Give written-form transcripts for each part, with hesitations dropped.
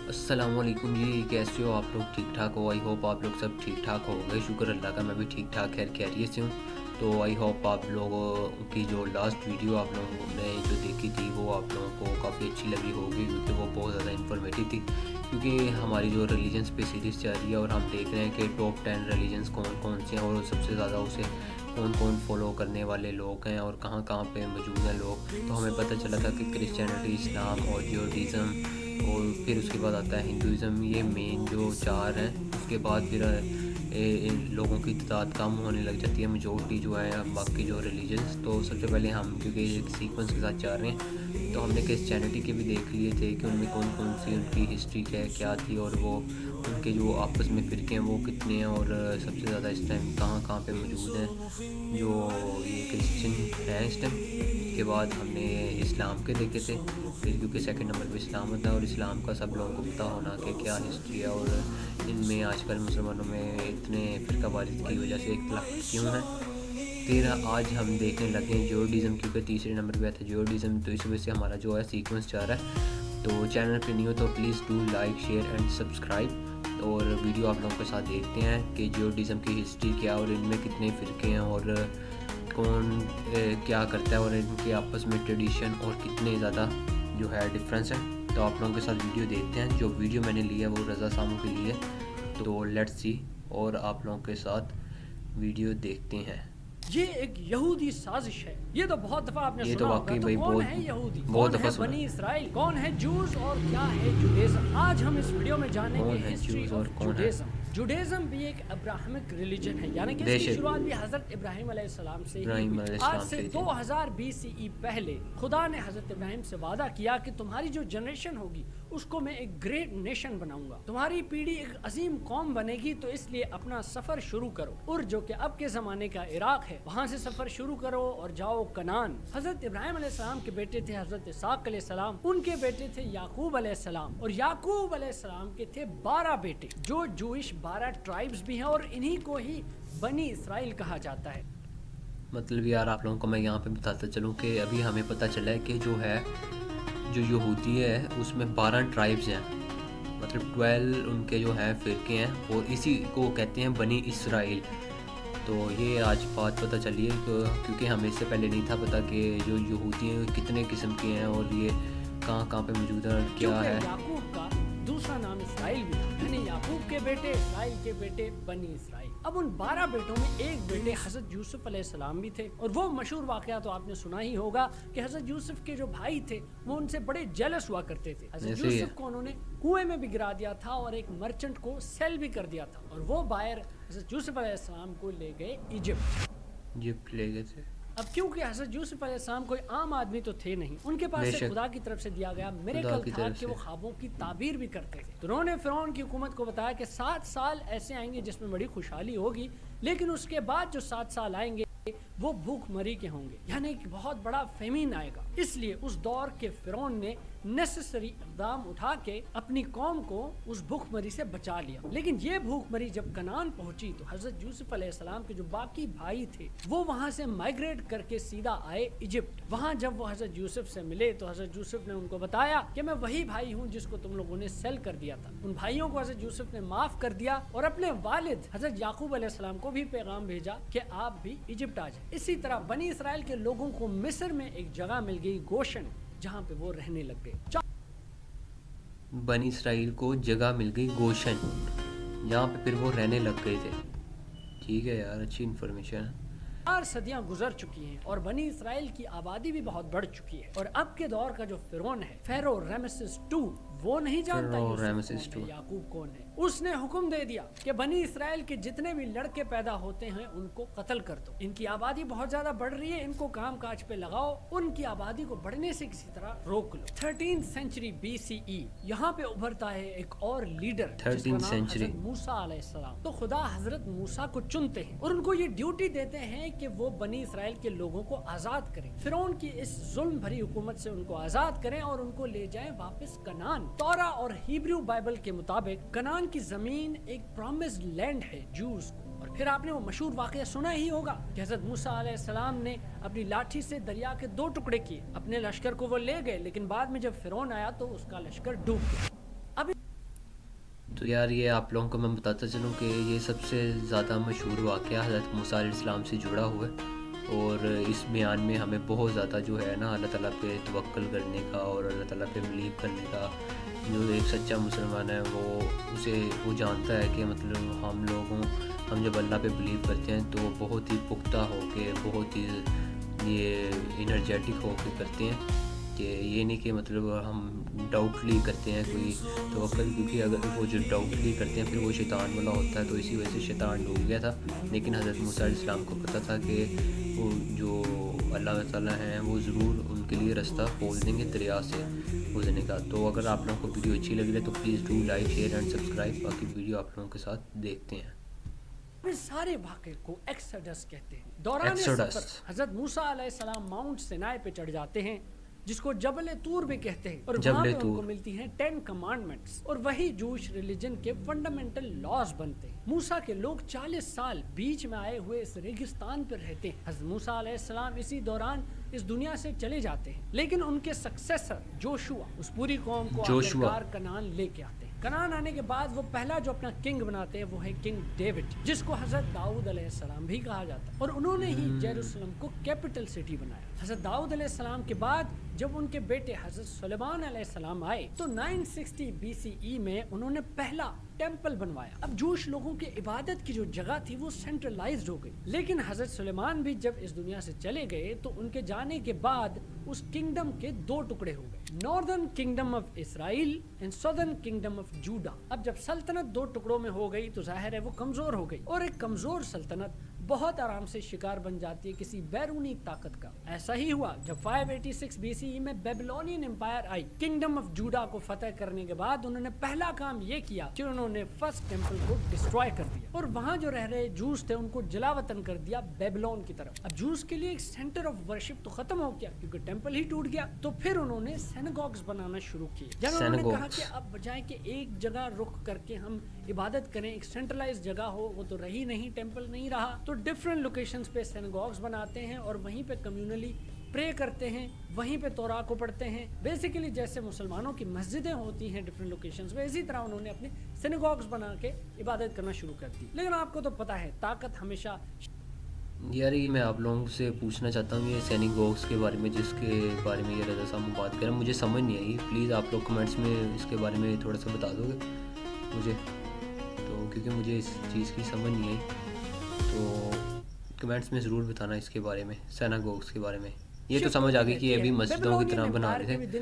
अस्सलाम वालेकुम जी, कैसे हो आप लोग? ठीक ठाक हो? आई होप आप लोग सब ठीक ठाक हो गए। शुक्र अल्लाह का, मैं भी ठीक ठाक खैर खैरियत से हूँ। तो आई होप आप लोगों की जो लास्ट वीडियो आप लोगों ने जो देखी थी वो आप लोगों को काफ़ी अच्छी लगी होगी, क्योंकि वो बहुत ज़्यादा इन्फॉर्मेटिव थी। क्योंकि हमारी जो रिलीजन्स पे सीरीज़ चल रही है और हम देख रहे हैं कि टॉप 10 रिलीजन्स कौन कौन से हैं और सबसे ज़्यादा उसे कौन कौन फॉलो करने वाले लोग हैं और कहाँ कहाँ पे मौजूद हैं लोग। तो हमें पता चला था कि क्रिश्चियनिटी, इस्लाम और ज्यूडिज़म और फिर उसके बाद आता है हिंदुज़म। ये मेन जो चार हैं। उसके बाद फिर इन लोगों की तादाद कम होने लग जाती है, मेजॉरिटी जो है बाकी जो रिलीजन्स। तो सबसे पहले हम, क्योंकि एक सीक्वेंस के साथ जा रहे हैं, तो हमने क्रिश्चियनिटी के भी देख लिए थे कि उनमें कौन कौन सी उनकी हिस्ट्री क्या थी और वो उनके जो आपस में फ़िरके हैं वो कितने हैं और सबसे ज़्यादा इस टाइम कहाँ कहाँ पे मौजूद हैं जो ये क्रिश्चियन हैं इस टाइम। के बाद हमने इस्लाम के देखे थे फिर, क्योंकि सेकंड नंबर पे इस्लाम होता है और इस्लाम का सब लोगों को पता होना कि क्या हिस्ट्री है और इनमें आजकल मुसलमानों में इतने फ़िरका वारियत की वजह से इख्तिलाफ क्यों है। फिर आज हम देखने लगे हैं ज्यूडिज़म, क्योंकि तीसरे नंबर पे आता है ज्यूडिज़म। तो इस वजह से हमारा जो है सीक्वेंस जा रहा है। तो चैनल पे नहीं हो तो please do like, share and subscribe. और वीडियो आप लोगों के साथ देखते हैं कि ज्यूडिज़म की हिस्ट्री क्या और इनमें कितने फ़िरके हैं और कौन क्या करता है और इनके आपस में ट्रेडिशन और कितने ज़्यादा जो है डिफरेंस है। तो आप लोगों के साथ वीडियो देखते हैं। जो वीडियो मैंने लिया है वो रज़ा सामू के लिए, तो लेट्स सी और आप लोगों के साथ वीडियो देखते हैं। ये एक यहूदी साजिश है। ये तो बहुत दफा आपने ये सुना तो होगा। वाकई तो भाई कौन बहुत है यहूदी, बहुत कौन दफ़ा है सुना। बनी इसराइल, कौन है जूस और क्या है जुडेज़म। आज हम इस वीडियो में जानेंगे कौन है हिस्ट्री जूस और ऑफ कौन है जुडेज़म। जुडेज़म भी एक अब्राहमिक रिलीजन है, यानी कि इसकी बेशक शुरुआत भी हजरत इब्राहिम अलैहिस्सलाम से ही इब्राहिम हुई। अलैहिस्सलाम आज से से थी। 2000 BCE पहले खुदा ने हजरत इब्राहिम से वादा किया कि तुम्हारी जो जनरेशन होगी उसको मैं एक ग्रेट नेशन बनाऊंगा, तुम्हारी पीढ़ी एक अजीम कौम बनेगी। तो इसलिए अपना सफर शुरू करो, और जो कि अब के जमाने का इराक है, वहां से सफर शुरू करो और जाओ कनान। हजरत इब्राहिम अलैहिस्सलाम के बेटे थे हजरत इसाक अलैहिस्सलाम, उनके बेटे थे याकूब अलैहिस्सलाम, और याकूब अलैहिस्सलाम के थे 12 बेटे, जो जूइश 12 ट्राइब्स भी हैं, और इन्हीं को ही बनी इसराइल कहा जाता है। मतलब यार आप लोगों को मैं यहाँ पे बताता चलूँ कि अभी हमें पता चला है कि जो है जो यहूदी है उसमें 12 ट्राइब्स हैं, मतलब 12 उनके जो हैं फ़िरके हैं और इसी को कहते हैं बनी इसराइल। तो ये आज बात पता चली है क्योंकि हमें इससे पहले नहीं था पता कि जो यहूदी हैं कितने किस्म के हैं और ये कहाँ कहाँ पे मौजूद है और क्या क्योंकि है। याकूब का दूसरा नाम इसराइल भी था, यानी याकूब के बेटे इसराइल के बेटे बनी इसराइल। अब उन 12 बेटों में एक बेटे हजरत यूसुफ अलैहिस्सलाम भी थे, और वो मशहूर वाकया तो आपने सुना ही होगा कि हजरत यूसुफ के जो भाई थे वो उनसे बड़े जेलस हुआ करते थे। हजरत यूसुफ को उन्होंने कुएं में भी गिरा दिया था और एक मर्चेंट को सेल भी कर दिया था, और वो बाहर हजरत यूसुफ अलैहिस्सलाम को ले गए इजिप्ट ले गए थे। अब क्योंकि हजरत यूसुफ अलैहिस्सलाम कोई आम आदमी तो थे नहीं, उनके पास एक खुदा की तरफ से दिया गया मिरेकल था कि वो ख्वाबों की ताबीर भी करते थे। तो उन्होंने फिरौन की हुकूमत को बताया कि 7 साल ऐसे आएंगे जिसमें बड़ी खुशहाली होगी, लेकिन उसके बाद जो 7 साल आएंगे वो भूखमरी के होंगे, यानी कि बहुत बड़ा फेमीन आएगा। इसलिए उस दौर के फिरौन ने नेसेसरी इक़दाम उठा के अपनी कौम को उस भूखमरी से बचा लिया। लेकिन ये भूखमरी जब कनान पहुंची तो हजरत यूसुफ अलैहिस्सलाम के जो बाकी भाई थे वो वहां से माइग्रेट करके सीधा आए इजिप्ट। वहां जब वो हजरत यूसुफ से मिले तो हजरत यूसुफ ने उनको बताया कि मैं वही भाई हूँ जिसको तुम लोगों ने सेल कर दिया था। उन भाइयों को हजरत यूसुफ ने माफ कर दिया और अपने वालिद हजरत याकूब अलैहिस्सलाम को भी पैगाम भेजा कि आप भी इजिप्ट आ जाए। इसी तरह बनी इसराइल के लोगों को मिस्र में एक जगह मिल गई गोशन, जहाँ पे वो रहने लग गए। बनी इसराइल को जगह मिल गई गोशन, जहाँ पे फिर वो रहने लग गए थे। ठीक है यार, अच्छी इन्फॉर्मेशन है। 4 सदियां गुजर चुकी हैं और बनी इसराइल की आबादी भी बहुत बढ़ चुकी है, और अब के दौर का जो फिरौन है फेरो रामेसेस II, वो नहीं जानता याकूब कौन है। उसने हुक्म दे दिया कि बनी इसराइल के जितने भी लड़के पैदा होते हैं उनको कत्ल कर दो। इनकी आबादी बहुत ज्यादा बढ़ रही है, इनको काम काज पे लगाओ, उनकी आबादी को बढ़ने से किसी तरह रोक लो। 13th सेंचुरी BCE यहाँ पे उभरता है एक और लीडर, 13th सेंचुरी मूसा अलैहिस्सलाम। तो खुदा हजरत मूसा को चुनते हैं और उनको ये ड्यूटी देते हैं कि वो बनी इसराइल के लोगों को आजाद करें, फिरौन की इस जुल्म भरी हुकूमत से उनको आजाद करें और उनको ले जाएं वापस कनान। तौरा और हिब्रू बाइबल के मुताबिक कनान की जमीन एक प्रॉमिस्ड लैंड है जूस को। और फिर आपने वो मशहूर वाकया सुना ही होगा कि हजरत मूसा अलैहिस्सलाम ने अपनी लाठी से दरिया के 2 टुकड़े किए, अपने लश्कर को वो ले गए, लेकिन बाद में जब फिरौन आया तो उसका लश्कर डूब गया। अब تو یار یہ آپ لوگوں کو میں بتاتا چلوں کہ یہ سب سے زیادہ مشہور واقعہ حضرت موسیٰ علیہ السلام سے جڑا ہوا ہے، اور اس بیان میں ہمیں بہت زیادہ جو ہے نا اللہ تعالیٰ پہ توکل کرنے کا اور اللہ تعالیٰ پہ بلیو کرنے کا، جو ایک سچا مسلمان ہے وہ جانتا ہے کہ مطلب ہم جب اللہ پہ بلیو کرتے ہیں تو بہت ہی پختہ ہو کے، بہت ہی یہ انرجیٹک ہو کے کرتے ہیں، کہ یہ نہیں کہ مطلب ہم ڈاؤٹلی کرتے ہیں کوئی توکل، کیونکہ اگر وہ جو ڈاؤٹلی کرتے ہیں پھر وہ شیطان والا ہوتا ہے، تو اسی وجہ سے شیطان ڈوب گیا تھا۔ لیکن حضرت موسیٰ علیہ السلام کو پتہ تھا کہ وہ جو اللہ تعالیٰ ہیں وہ ضرور ان کے لیے رستہ کھول دیں گے دریا سے گزرنے کا۔ تو اگر آپ لوگوں کو ویڈیو اچھی لگ رہی ہے تو please do like, share and subscribe. باقی ویڈیو آپ لوگوں کے ساتھ دیکھتے ہیں۔ اس سارے واقعے کو ایکسڈس کہتے ہیں۔ دوران سفر حضرت موسیٰ علیہ السلام ماؤنٹ سینائی پہ چڑھ جاتے ہیں، جس کو جبل طور بھی کہتے ہیں، اور وہاں پہ ان کو ملتی ہیں 10 کمانڈمنٹس، اور وہی جوش ریلیجن کے فنڈامنٹل لاز بنتے ہیں۔ موسیٰ کے لوگ 40 سال بیچ میں آئے ہوئے اس ریگستان پر رہتے ہیں۔ حضرت موسیٰ علیہ السلام اسی دوران اس دنیا سے چلے جاتے ہیں، لیکن ان کے سکسیسر جوشوا اس پوری قوم کو آخرکار کنعان لے کے آتے ہیں۔ کنعان آنے کے بعد وہ پہلا جو اپنا کنگ بناتے ہیں وہ ہے کنگ ڈیوڈ، جس کو حضرت داؤد علیہ السلام بھی کہا جاتا ہے، اور انہوں نے ہی یروشلم کو کیپٹل سٹی بنایا۔ حضرت داؤد علیہ السلام کے بعد جب ان کے بیٹے حضرت سلیمان علیہ السلام آئے تو 960 BCE میں انہوں نے پہلا ٹیمپل بنوایا۔ اب جوش لوگوں کی عبادت کی جو جگہ تھی وہ سینٹرلائزڈ ہو گئی، لیکن حضرت سلیمان بھی جب اس دنیا سے چلے گئے تو ان کے جانے کے بعد اس کنگڈم کے 2 ٹکڑے ہو گئے، northern kingdom of Israel and southern kingdom of Judah. اب جب سلطنت 2 ٹکڑوں میں ہو گئی تو ظاہر ہے وہ کمزور ہو گئی، اور ایک کمزور سلطنت بہت آرام سے شکار بن جاتی ہے کسی بیرونی طاقت کا۔ ایسا ہی ہوا جب 586 BCE میں Babylonian umpire I. Kingdom of جوڈا کو فتح کرنے کے بعد انہوں نے پہلا کام یہ کیا کہ انہوں نے فرسٹ ٹیمپل کو ڈسٹرائے کر دیا، اور وہاں جو رہ رہے جوز تھے ان کو جلا وطن کر دیا بیبلون کی طرف۔ اب جوز کے لیے ایک سینٹر آف ورشپ تو ختم ہو گیا کیونکہ ٹیمپل ہی ٹوٹ گیا، تو پھر انہوں نے سینگوگز بنانا شروع کیے، جب انہوں نے کہا کہ اب بجائے کہ ایک جگہ رخ کر کے ہم عبادت کریں، ایک سینٹرلائز جگہ ہو، وہ تو رہی نہیں، ٹیمپل نہیں رہا، تو ڈفرنٹ لوکیشنز پہ سینگوگز بناتے ہیں اور وہیں پہ کمیونلی پرے کرتے ہیں، وہیں پہ تورات کو پڑھتے ہیں۔ بیسیکلی جیسے مسلمانوں کی مسجدیں ہوتی ہیں ڈفرنٹ لوکیشنز پہ، اسی طرح انہوں نے اپنے سینگوگز بنا کے عبادت کرنا شروع کر دی۔ لیکن آپ کو تو پتہ ہے طاقت ہمیشہ یار یہ میں آپ لوگوں سے پوچھنا چاہتا ہوں یہ سینگوگز کے بارے میں، جس کے بارے میں یہ رضا صاحب بات کریں، مجھے سمجھ نہیں آئی، پلیز آپ لوگ کمنٹس میں اس کے بارے میں تھوڑا سا بتا دو گے مجھے، تو کیونکہ مجھے اس چیز کی سمجھ نہیں آئی، تو کمنٹس میں ضرور بتانا اس کے بارے میں، سینگوگز کے بارے میں۔ یہ تو سمجھ آگئی کہ یہ بھی مسجدوں کی طرح بنا رہے تھے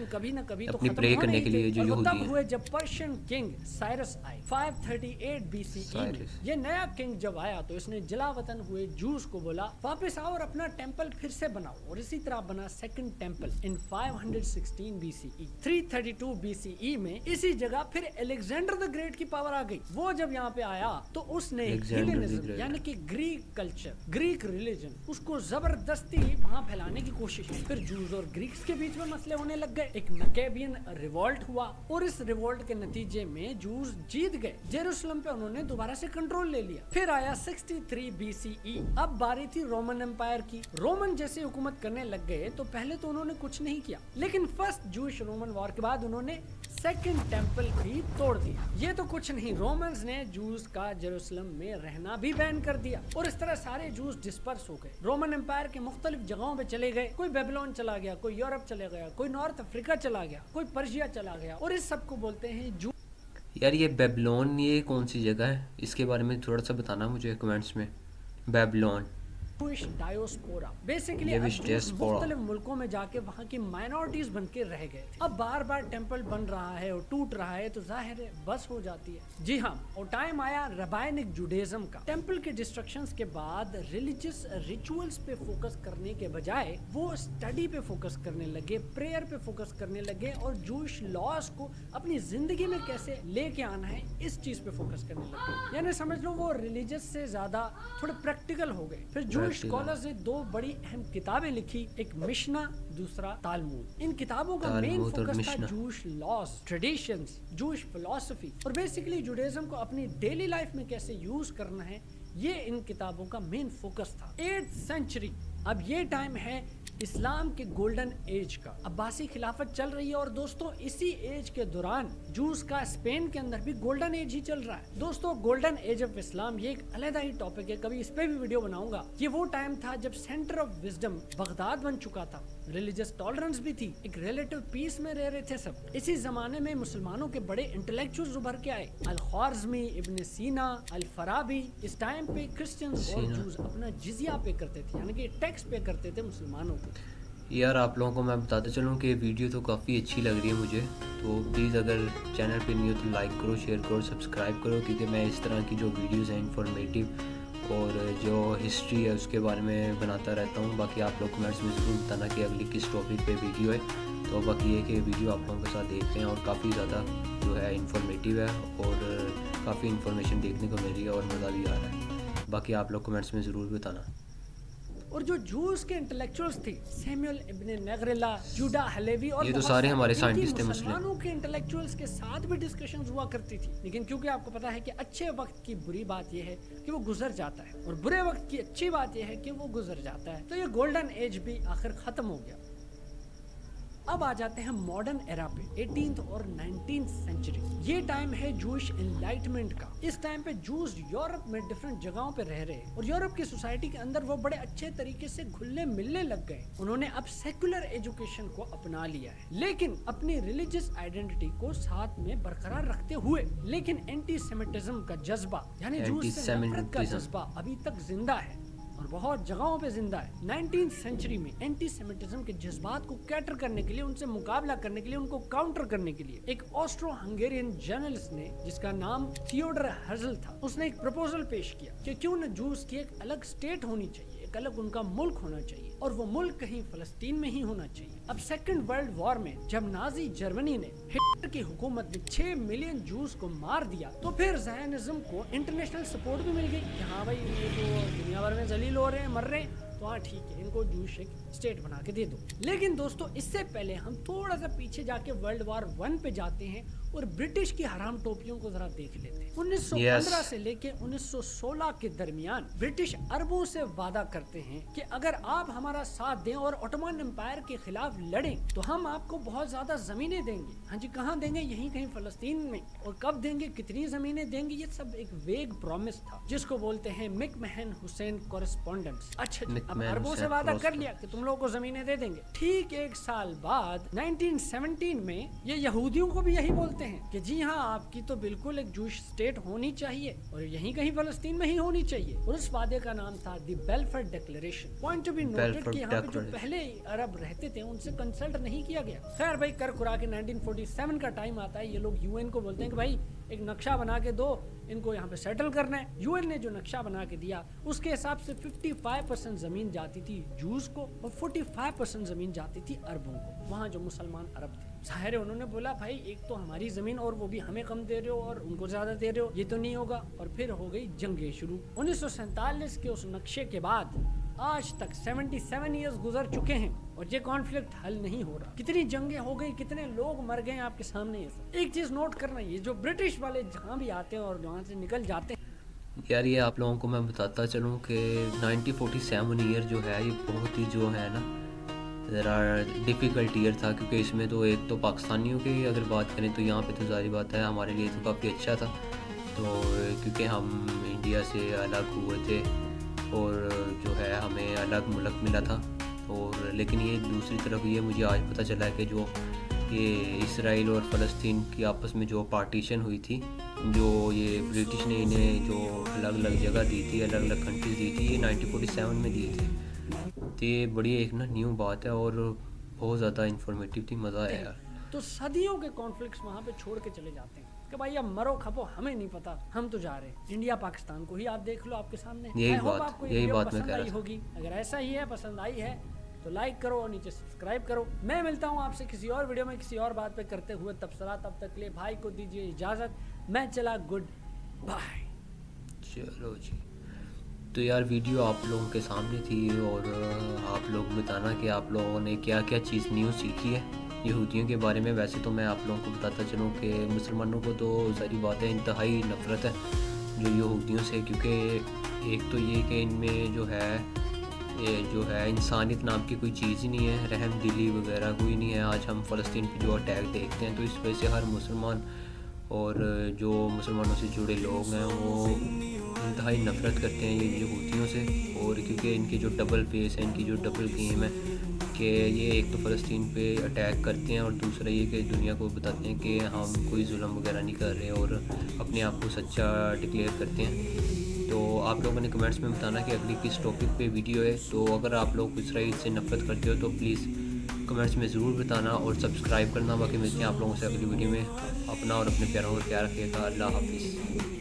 اپنی پرے کرنے کے لیے جو یہودی ہیں۔ ہوئے جب پرشین کنگ سائرس آئے 538 BCE میں، یہ نیا کنگ جب آیا تو اس نے جلا وطن ہوئے جوز کو بولا واپس آؤ اور اپنا ٹیمپل پھر سے بناؤ، اور اسی طرح بنا سیکنڈ ٹیمپل ان 516 BCE۔ 332 BCE میں اسی جگہ پھر الیگزینڈر دی گریٹ کی پاور آ گئی۔ وہ جب یہاں پہ آیا تو اس نے ہیلینزم یعنی کہ گریک کلچر، گریک ریلیجن، اس کو زبردستی وہاں پھیلانے کی کوشش، پھر جوز اور گریکس کے بیچ میں مسئلے ہونے لگ گئے، ایک مکیبین ریولٹ ہوا، اور اس ریولٹ کے نتیجے میں جوز جیت گئے، یروشلم پہ انہوں نے دوبارہ سے کنٹرول لے لیا۔ پھر آیا 63 BCE، اب باری تھی رومن امپائر کی۔ رومن جیسے حکومت کرنے لگ گئے تو پہلے تو انہوں نے کچھ نہیں کیا، لیکن فرسٹ جوش رومن وار کے بعد انہوں نے سیکنڈ ٹیمپل بھی توڑ دیا۔ یہ تو کچھ نہیں، رومنز نے جوز کا یروشلم میں رہنا بھی بین کر دیا، اور اس طرح سارے جوز ڈسپرس ہو گئے، رومن امپائر کے مختلف جگہوں پہ چلے گئے، کوئی بیبلون چلا گیا، کوئی یورپ چلا گیا، کوئی نارتھ افریقہ چلا گیا، کوئی پرشیا چلا گیا، اور اس سب کو بولتے ہیں جو۔ یار یہ بیبلون یہ کون سی جگہ ہے، اس کے بارے میں تھوڑا سا بتانا مجھے کمنٹس میں۔ بیبلون ڈائیوسپورا بیسیکلی مختلف ملکوں میں جا کے وہاں کی مائنورٹیز بن کے رہ گئے تھے۔ اب بار بار ٹیمپل بن رہا ہے اور ٹوٹ رہا ہے تو ظاہر ہے بس ہو جاتی ہے۔ جی ہاں، اور ٹائم آیا ربائنک جوڈیزم کا۔ ٹیمپل کے ڈسٹرکشنز کے بعد ریلیجس ریچولز پہ فوکس کرنے کے بجائے وہ اسٹڈی پہ فوکس کرنے لگے، پریئر پہ فوکس کرنے لگے، اور جوش لاز کو اپنی زندگی میں کیسے لے کے آنا ہے اس چیز پہ فوکس کرنے لگے، یعنی سمجھ لو وہ ریلیجس سے زیادہ تھوڑے پریکٹیکل ہو گئے۔ پھر جوش اسکالرز نے 2 بڑی اہم کتابیں لکھی، ایک مشنا، دوسرا تالمود۔ ان کتابوں کا مین فوکس تھا جوش لاز، ٹریڈیشنز، جوش فلسفی، اور بیسیکلی جوڈیزم کو اپنی ڈیلی لائف میں کیسے یوز کرنا ہے، یہ ان کتابوں کا مین فوکس تھا۔ 8th سینچری، اب یہ ٹائم ہے इस्लाम के गोल्डन एज का। अब्बासी खिलाफत चल रही है और दोस्तों इसी एज के दौरान जूस का स्पेन के अंदर भी गोल्डन एज ही चल रहा है। दोस्तों गोल्डन एज ऑफ इस्लाम ये एक अलग ही टॉपिक है, कभी इस पे भी वीडियो बनाऊंगा। ये वो टाइम था जब सेंटर ऑफ विजडम बगदाद बन चुका था, रिलीजियस टॉलरेंस भी थी, एक रिलेटिव पीस में रह रहे थे सब। इसी जमाने में मुसलमानों के बड़े इंटेलेक्चुअल्स उभर के आए, अल ख्वारिज़मी, इब्न सीना, अल फराबी। इस टाइम पे क्रिश्चियंस और जूस अपना जिजिया पे करते थे, यानी कि टैक्स पे करते थे मुसलमानों को। यार आप लोगों को मैं बताते चलूँ कि वीडियो तो काफ़ी अच्छी लग रही है मुझे, तो प्लीज़ अगर चैनल पे नहीं हो तो लाइक करो, शेयर करो, सब्सक्राइब करो, क्योंकि मैं इस तरह की जो वीडियोस हैं इंफॉर्मेटिव और जो हिस्ट्री है उसके बारे में बनाता रहता हूँ। बाकी आप लोग कमेंट्स में ज़रूर बताना कि अगली किस टॉपिक पे वीडियो है। तो बाकी ये कि वीडियो आप लोगों के साथ देख रहे हैं और काफ़ी ज़्यादा जो है इंफॉर्मेटिव है और काफ़ी इन्फॉर्मेशन देखने को मिल रही है और मज़ा भी आ रहा है। बाकी आप लोग कमेंट्स में ज़रूर बताना। और जो जूस के इंटेलेक्चुअल्स थे, सैमुअल इब्न नगरेला, जूडा हलेवी और ये तो सारे हमारे साइंटिस्ट थे मुसलमानों के इंटेलेक्चुअल्स के साथ भी डिस्कशंस हुआ करती थी। लेकिन क्योंकि आपको पता है कि अच्छे वक्त की बुरी बात यह है कि वो गुजर जाता है और बुरे वक्त की अच्छी बात यह है कि वो गुजर जाता है, तो ये गोल्डन एज भी आखिर खत्म हो गया। अब आ जाते हैं मॉडर्न एरा पे, 18th और 19th सेंचुरी। ये टाइम है जूश एनलाइटमेंट का। इस टाइम पे जूस यूरोप में डिफरेंट जगहों पे रह रहे हैं और यूरोप की सोसाइटी के अंदर वो बड़े अच्छे तरीके से घुलने मिलने लग गए। उन्होंने अब सेकुलर एजुकेशन को अपना लिया है, लेकिन अपनी रिलीजियस आइडेंटिटी को साथ में बरकरार रखते हुए। लेकिन एंटी सेमिटिज्म का जज्बा, यानी जूस से नफरत का जज्बा अभी तक जिंदा है और बहुत जगहों पे जिंदा है। 19th सेंचुरी में एंटी सेमिटिज्म के जज्बात को कैटर करने के लिए, उनसे मुकाबला करने के लिए, उनको काउंटर करने के लिए एक ऑस्ट्रो हंगेरियन जर्नलिस्ट ने, जिसका नाम थियोडर हर्जल था, उसने एक प्रपोजल पेश किया कि क्यों न जूस की एक अलग स्टेट होनी चाहिए, एक अलग उनका मुल्क होना चाहिए और वो मुल्क कहीं फलस्तीन में ही होना चाहिए। अब सेकेंड वर्ल्ड वॉर में जब नाजी जर्मनी ने हिटलर की हुकूमत ने 6 मिलियन जूस को मार दिया, तो फिर ज़ायनिज़्म को इंटरनेशनल सपोर्ट भी मिल गई कि हाँ भाई ये तो दुनिया भर में जलील हो रहे हैं, मर रहे हैं, तो हाँ ठीक है, इनको जूस एक स्टेट बना के दे दो। लेकिन दोस्तों इससे पहले हम थोड़ा सा पीछे जाके वर्ल्ड वॉर 1 पे जाते हैं और ब्रिटिश की हराम टोपियों को जरा देख लेते हैं। 1915 से लेके 1916 के दरमियान ब्रिटिश अरबों से वादा करते हैं कि अगर आप हमारा साथ दें और ओटोमन एम्पायर के खिलाफ लड़ें तो हम आपको बहुत ज्यादा जमीनें देंगे। हाँ जी, कहाँ देंगे? यहीं कहीं फलस्तीन में। और कब देंगे, कितनी जमीनें देंगे, ये सब एक वेग प्रॉमिस था, जिसको बोलते हैं मैकमहन हुसैन कॉरेस्पॉन्डेंस। अच्छा जी, अब अरबों से वादा कर लिया कि तुम लोगों को जमीनें दे देंगे। ठीक 1 साल बाद 1917 में ये यहूदियों को भी यही बोलते हैं कि जी हाँ, आपकी तो बिल्कुल एक जूश स्टेट होनी चाहिए और यहीं कहीं फलस्तीन में ही होनी चाहिए। और उस वादे का नाम था the Balfour declaration. Point to be noted कि यहाँ पे जो पहले अरब रहते थे उनसे कंसल्ट नहीं किया गया। खैर भाई, कर खुरा के 1947 का टाइम आता है, ये लोग यूएन को बोलते हैं कि भाई एक नक्शा बना के दो, इनको यहाँ पे सेटल करना है। यूएन ने जो नक्शा बना के दिया उसके हिसाब से 55% जमीन जाती थी जूस को और 45% जमीन जाती थी अरबों को, वहाँ जो मुसलमान अरब थे। जाहिर है उन्होंने बोला भाई एक तो हमारी जमीन और वो भी हमें कम दे रहे हो और उनको ज्यादा दे रहे हो, ये तो नहीं होगा। और फिर हो गई जंगें शुरू। 1947 के उस नक्शे के बाद आज तक 77 ईयर्स गुजर चुके हैं और ये कॉन्फ्लिक्ट हल नहीं हो रहा। कितनी जंगें हो गई, कितने लोग मर गए आपके सामने। ये सब एक चीज नोट करना, ये जो ब्रिटिश वाले जहाँ भी आते हैं और जहाँ से निकल जाते हैं, यार ये आप लोगों को मैं बताता चलूँ कि 1947 ईयर जो है ये बहुत ही जो है ना ज़रा डिफ़िकल्ट ईयर था, क्योंकि इसमें तो एक तो पाकिस्तानियों की अगर बात करें तो यहाँ पे तो ज़ाहिर बात है हमारे लिए तो काफ़ी अच्छा था, तो क्योंकि हम इंडिया से अलग हुए थे और जो है हमें अलग मुल्क मिला था। और लेकिन ये दूसरी तरफ ये मुझे आज पता चला है कि जो ये इसराइल और फ़लस्तीन की आपस में जो पार्टीशन हुई थी, जो ये ब्रिटिश ने इन्हें जो अलग अलग जगह दी थी, अलग अलग कंट्रीज दी थी, ये 1947 में दिए थे। तो ये बड़ी एक ना न्यू बात है और बहुत ज़्यादा इंफॉर्मेटिव थी, मज़ा आया यार। तो सदियों के कॉन्फ्लिक्ट्स वहाँ पे छोड़ के चले जाते हैं कि भाई अब मरो खपो हमें नहीं पता, हम तो जा रहे हैं। इंडिया पाकिस्तान को ही आप देख लो आपके सामने। यही बात मैं कह रहा था। होगी, अगर ऐसा ही है, पसंद आई है तो लाइक करो और नीचे सब्सक्राइब करो। मैं मिलता हूँ आपसे किसी और वीडियो में किसी और बात पे करते हुए तबसरा। तब तक के लिए भाई को दीजिए इजाज़त, मैं चला, गुड बाय। चलो जी, तो यार वीडियो आप लोगों के सामने थी और आप लोग बताना कि आप लोगों ने क्या क्या चीज़ न्यू सीखी है यहूदियों के बारे में। वैसे तो मैं आप लोगों को बताता चलूँ कि मुसलमानों को तो सारी बात है इंतहाई नफ़रत है जो यहूदियों से, क्योंकि एक तो ये कि इनमें जो है جو ہے انسانیت نام کی کوئی چیز ہی نہیں ہے، رحم دلی وغیرہ کوئی نہیں ہے. آج ہم فلسطین پہ جو اٹیک دیکھتے ہیں تو اس وجہ سے ہر مسلمان اور جو مسلمانوں سے جڑے لوگ ہیں وہ انتہائی نفرت کرتے ہیں یہ یہودیوں سے. اور کیونکہ ان کی جو ڈبل فیس ہے، ان کی جو ڈبل گیم ہے کہ یہ ایک تو فلسطین پہ اٹیک کرتے ہیں اور دوسرا یہ کہ دنیا کو بتاتے ہیں کہ ہم کوئی ظلم وغیرہ نہیں کر رہے اور اپنے آپ کو سچا ڈکلیئر کرتے ہیں. تو آپ لوگوں نے کمنٹس میں بتانا کہ اگلی کس ٹاپک پہ ویڈیو ہے. تو اگر آپ لوگ اسرائیل سے نفرت کرتے ہو تو پلیز کمنٹس میں ضرور بتانا اور سبسکرائب کرنا. باقی ملتے ہیں آپ لوگوں سے اگلی ویڈیو میں. اپنا اور اپنے پیاروں کا خیال رکھیے گا. اللہ حافظ.